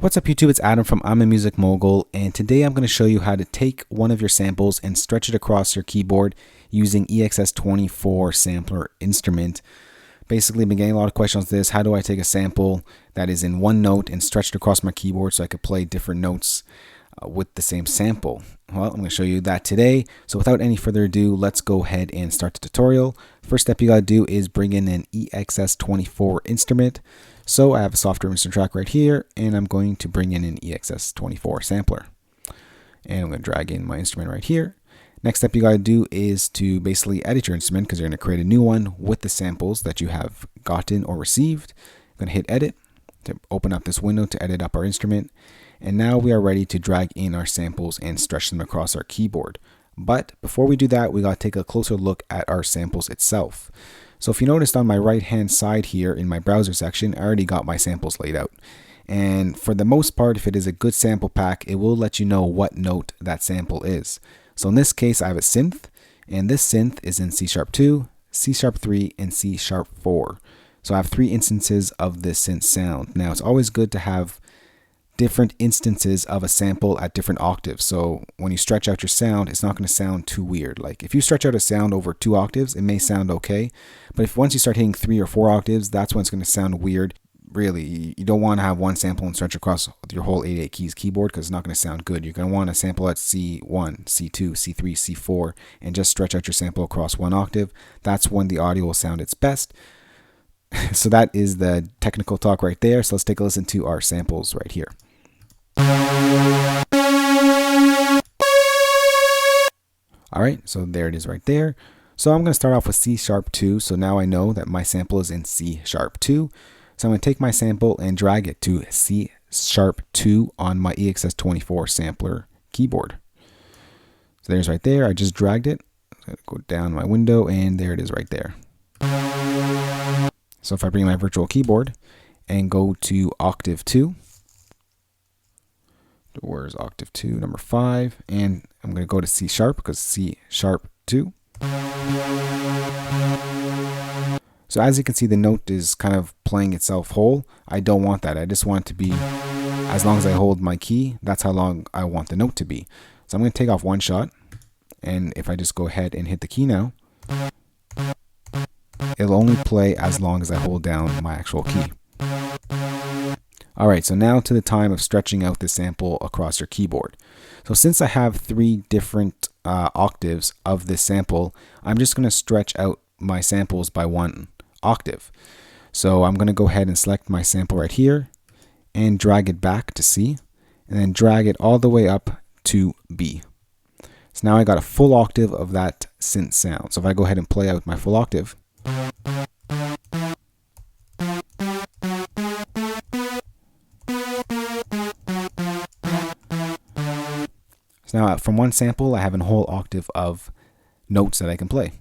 What's up YouTube, it's Adam from I'm a Music Mogul, and today I'm going to show you how to take one of your samples and stretch it across your keyboard using EXS24 sampler instrument. Basically, I've been getting a lot of questions on this. How do I take a sample that is in one note and stretch it across my keyboard so I could play different notes with the same sample? Well, I'm going to show you that today. So without any further ado, let's go ahead and start the tutorial. First step you got to do is bring in an EXS24 instrument. So I have a software instrument track right here, and I'm going to bring in an EXS24 sampler. And I'm going to drag in my instrument right here. Next step you got to do is to basically edit your instrument, because you're going to create a new one with the samples that you have gotten or received. I'm going to hit edit to open up this window to edit up our instrument. And now we are ready to drag in our samples and stretch them across our keyboard. But before we do that, we got to take a closer look at our samples itself. So if you noticed on my right hand side here in my browser section, I already got my samples laid out. And for the most part, if it is a good sample pack, it will let you know what note that sample is. So in this case, I have a synth, and this synth is in C#2, C#3, and C#4. So I have 3 instances of this synth sound. Now it's always good to have different instances of a sample at different octaves. So when you stretch out your sound, it's not going to sound too weird. Like if you stretch out a sound over 2 octaves, it may sound okay. But if once you start hitting 3 or 4 octaves, that's when it's going to sound weird. Really, you don't want to have one sample and stretch across your whole 88 keys keyboard, because it's not going to sound good. You're going to want to sample at C1, C2, C3, C4, and just stretch out your sample across 1 octave. That's when the audio will sound its best. So that is the technical talk right there. So let's take a listen to our samples right here. Alright, so there it is right there. So I'm going to start off with C#2. So now I know that my sample is in C#2. So I'm going to take my sample and drag it to C#2 on my EXS24 sampler keyboard. So there's right there. I just dragged it. I'm going to go down my window, and there it is right there. So if I bring my virtual keyboard and go to octave 2, where's octave 2, number 5, and I'm going to go to C# because C#2. So as you can see, the note is kind of playing itself whole. I don't want that. I just want it to be, as long as I hold my key, that's how long I want the note to be. So I'm going to take off one shot, and if I just go ahead and hit the key now, it'll only play as long as I hold down my actual key. Alright, so now to the time of stretching out this sample across your keyboard. So since I have 3 different octaves of this sample, I'm just going to stretch out my samples by 1 octave. So I'm going to go ahead and select my sample right here and drag it back to C, and then drag it all the way up to B. So now I got a full octave of that synth sound. So if I go ahead and play out my full octave, so now from one sample, I have a whole octave of notes that I can play.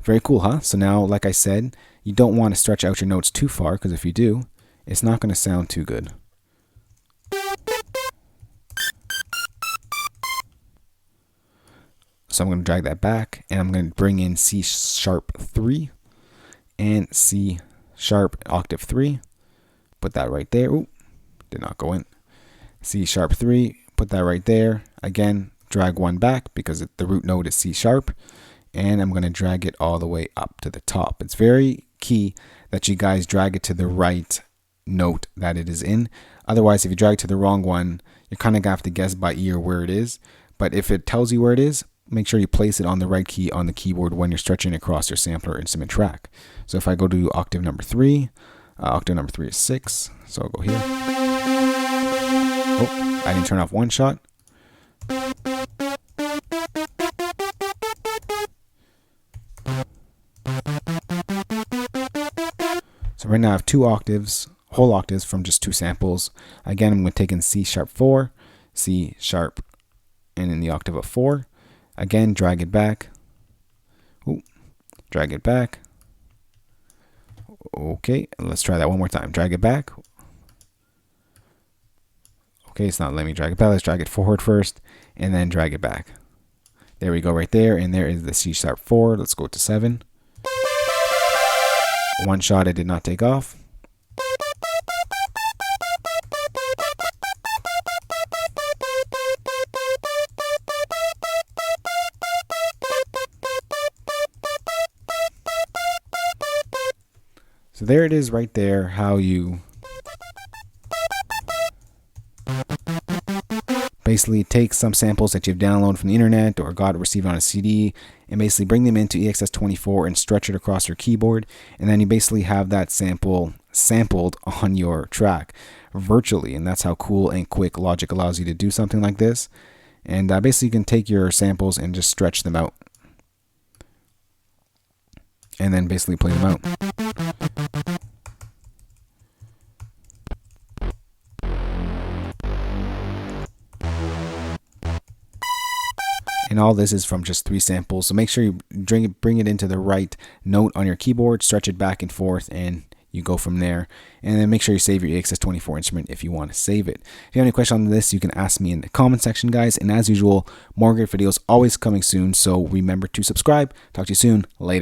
Very cool, huh? So now, like I said, you don't want to stretch out your notes too far, because if you do, it's not going to sound too good. So I'm going to drag that back, and I'm going to bring in C#3 and C# octave 3. Put that right there. Ooh, did not go in. C#3. Put that right there. Again, drag one back because the root note is C#, and I'm going to drag it all the way up to the top. It's very key that you guys drag it to the right note that it is in. Otherwise, if you drag it to the wrong one, you're kind of going to have to guess by ear where it is. But if it tells you where it is, make sure you place it on the right key on the keyboard when you're stretching across your sampler instrument track. So if I go to octave number 3, octave number 3 is 6, so I'll go here. Oh, I didn't turn off one shot. So right now I have 2 octaves, whole octaves from just 2 samples. Again, I'm going to take in C#4, C#, and in the octave of 4. Again, drag it back. Ooh, drag it back. Okay, let's try that one more time. Drag it back. Okay, it's not letting me drag it back. Let's drag it forward first, and then drag it back. There we go right there, and there is the C#4. Let's go to 7. One shot, it did not take off. So there it is right there, how you basically take some samples that you've downloaded from the internet or got received on a CD and basically bring them into EXS24 and stretch it across your keyboard. And then you basically have that sample sampled on your track virtually. And that's how cool and quick Logic allows you to do something like this. And basically you can take your samples and just stretch them out. And then basically play them out. And all this is from just 3 samples. So make sure you bring it into the right note on your keyboard, stretch it back and forth, and you go from there. And then make sure you save your EXS24 instrument if you want to save it. If you have any questions on this, you can ask me in the comment section, guys. And as usual, more great videos always coming soon. So remember to subscribe. Talk to you soon. Later.